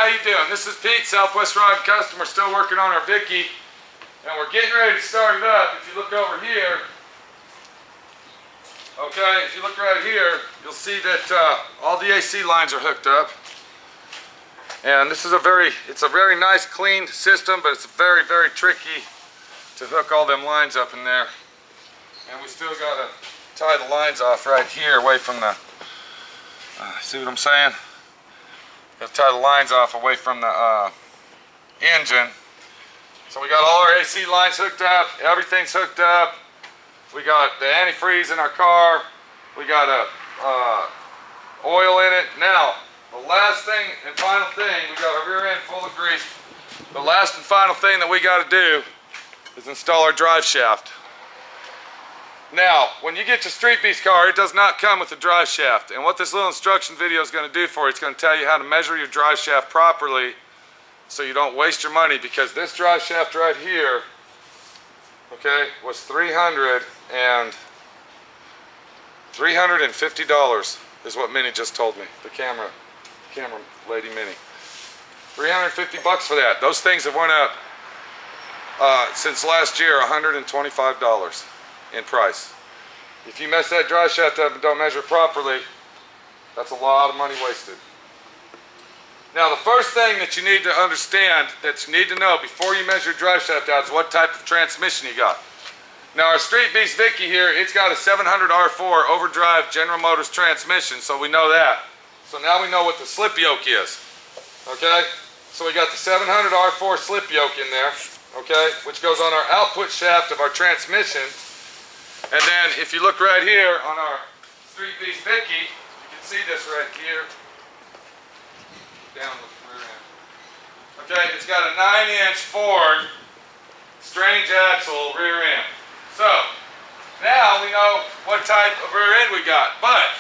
how you doing? This is Pete, Southwest Rod and Custom. We're still working on our Vicky, and we're getting ready to start it up. If you look over here, okay, if you look right here, you'll see that all the AC lines are hooked up. And this is it's a very nice, clean system, but it's very, very tricky to hook all them lines up in there. And we still gotta tie the lines off right here away from the, see what I'm saying? Gotta tie the lines off away from the engine. So we got all our AC lines hooked up, everything's hooked up. We got the antifreeze in our car. We got oil in it. Now, the last thing and final thing, we got our rear end full of grease. The last and final thing that we gotta do is install our drive shaft. Now, when you get your Street Beast car, it does not come with a drive shaft. And what this little instruction video is going to do for you, it's going to tell you how to measure your drive shaft properly so you don't waste your money, because this drive shaft right here, okay, was $350 is what Minnie just told me, the camera lady Minnie. $350 for that. Those things have went up since last year, $125 in price. If you mess that drive shaft up and don't measure it properly, that's a lot of money wasted. Now, the first thing that you need to understand, that you need to know before you measure your drive shaft out, is what type of transmission you got. Now, our Street Beast Vicky here, it's got a 700R4 overdrive General Motors transmission, so we know that. So now we know what the slip yoke is, okay? So we got the 700R4 slip yoke in there, okay, which goes on our output shaft of our transmission. And then if you look right here on our Street Beast Vicky, you can see this right here, down the rear end. Okay, it's got a 9-inch Ford strange axle rear end. So, now we know what type of rear end we got, but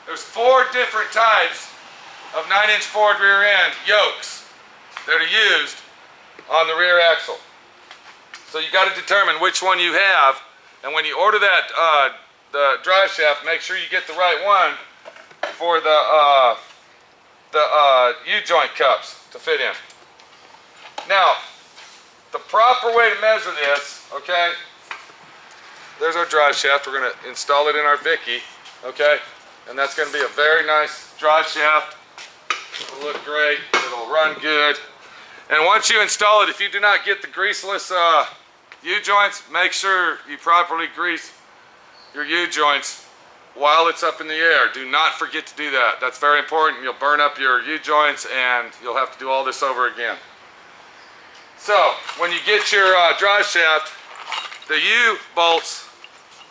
there's 4 different types of 9-inch Ford rear end yokes that are used on the rear axle. So you got to determine which one you have, and when you order that the drive shaft, make sure you get the right one for the U-joint cups to fit in. Now, the proper way to measure this, okay, there's our drive shaft. We're going to install it in our Vicky, okay, and that's going to be a very nice drive shaft. It'll look great. It'll run good. And once you install it, if you do not get the greaseless U-joints, make sure you properly grease your U-joints while it's up in the air. Do not forget to do that. That's very important. You'll burn up your U-joints and you'll have to do all this over again. So, when you get your drive shaft, the U-bolts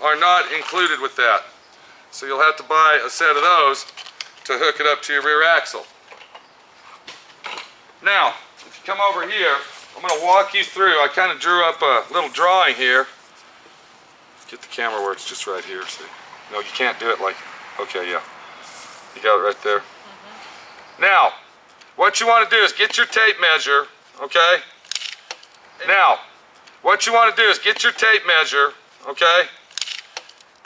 are not included with that. So you'll have to buy a set of those to hook it up to your rear axle. Now, if you come over here, I'm going to walk you through. I kind of drew up a little drawing here. Get the camera where it's just right here. See? No, you can't do it like, okay, yeah. You got it right there. Now, what you want to do is get your tape measure, okay? Now, what you want to do is get your tape measure, okay?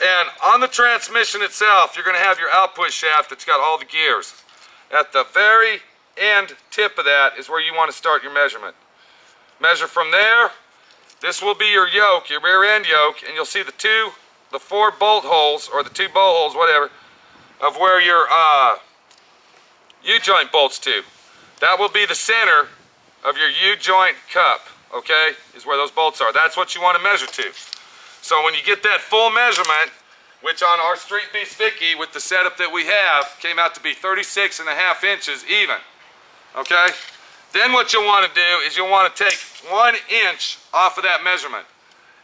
And on the transmission itself, you're going to have your output shaft that's got all the gears. At the very end tip of that is where you want to start your measurement. Measure from there. This will be your yoke, your rear end yoke, and you'll see the 4 bolt holes, or the 2 bolt holes, whatever, of where your U-joint bolts to. That will be the center of your U-joint cup, okay, is where those bolts are. That's what you want to measure to. So when you get that full measurement, which on our Street Beast Vicky, with the setup that we have, came out to be 36.5 inches even, okay? Then what you'll want to do is you'll want to take 1 inch off of that measurement.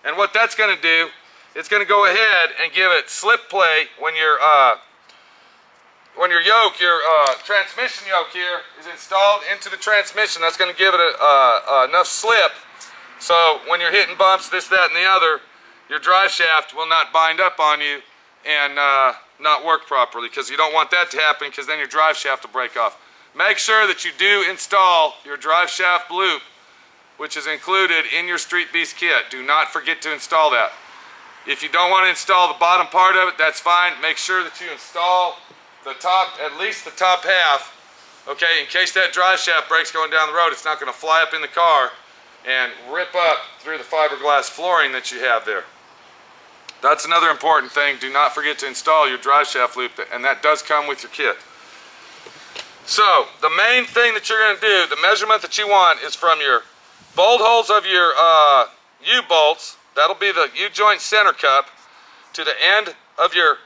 And what that's going to do, it's going to go ahead and give it slip play when your yoke, your transmission yoke here is installed into the transmission. That's going to give it enough slip so when you're hitting bumps, this, that, and the other, your drive shaft will not bind up on you and not work properly, because you don't want that to happen, because then your drive shaft will break off. Make sure that you do install your drive shaft loop, which is included in your Street Beast kit. Do not forget to install that. If you don't want to install the bottom part of it, that's fine. Make sure that you install the top, at least the top half Okay, in case that drive shaft breaks going down the road, it's not going to fly up in the car and rip up through the fiberglass flooring that you have there. That's another important thing. Do not forget to install your drive shaft loop, and that does come with your kit. So, the main thing that you're going to do, the measurement that you want is from your bolt holes of your U-bolts, that'll be the U-joint center cup, to the end of your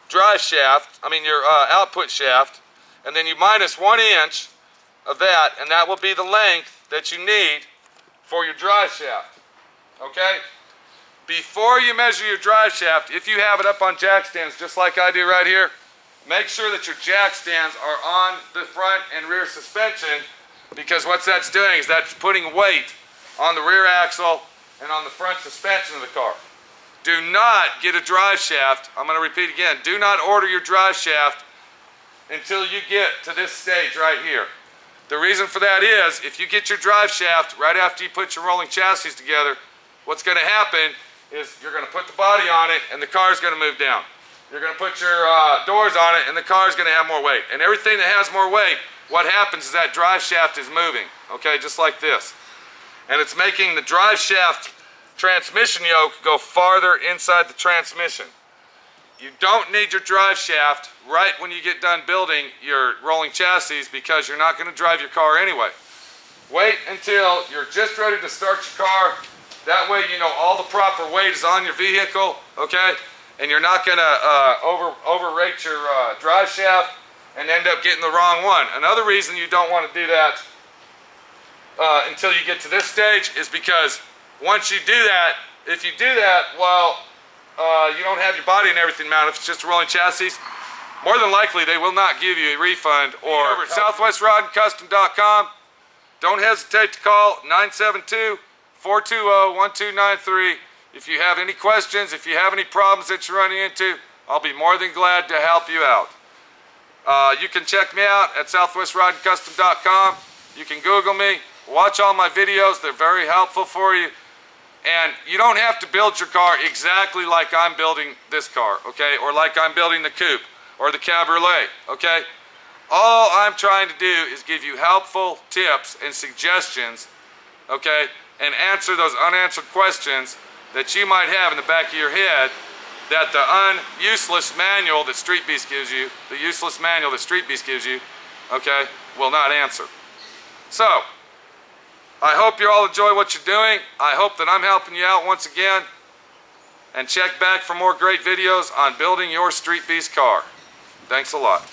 drive shaft, your output shaft, and then you minus 1 inch of that, and that will be the length that you need for your drive shaft. Okay? Before you measure your drive shaft, if you have it up on jack stands just like I do right here, make sure that your jack stands are on the front and rear suspension, because what that's doing is that's putting weight on the rear axle and on the front suspension of the car. Do not get a drive shaft, I'm going to repeat again, do not order your drive shaft until you get to this stage right here. The reason for that is, if you get your drive shaft right after you put your rolling chassis together, what's going to happen is you're going to put the body on it and the car is going to move down. You're going to put your doors on it and the car is going to have more weight. And everything that has more weight, what happens is that drive shaft is moving, okay, just like this. And it's making the drive shaft transmission yoke go farther inside the transmission. You don't need your drive shaft right when you get done building your rolling chassis, because you're not going to drive your car anyway. Wait until you're just ready to start your car. That way you know all the proper weight is on your vehicle, okay? And you're not going to overrate your drive shaft and end up getting the wrong one. Another reason you don't want to do that until you get to this stage is because once you do that, if you do that while you don't have your body and everything mounted, if it's just a rolling chassis, more than likely they will not give you a refund. Or over at southwestrodandcustom.com. Don't hesitate to call 972-420-1293. If you have any questions, if you have any problems that you're running into, I'll be more than glad to help you out. You can check me out at southwestrodandcustom.com. You can Google me, watch all my videos, they're very helpful for you. And you don't have to build your car exactly like I'm building this car, okay? Or like I'm building the coupe or the cabriolet, okay? All I'm trying to do is give you helpful tips and suggestions, okay? And answer those unanswered questions that you might have in the back of your head that the useless manual that Street Beast gives you, okay, will not answer. So, I hope you all enjoy what you're doing. I hope that I'm helping you out once again. And check back for more great videos on building your Street Beast car. Thanks a lot.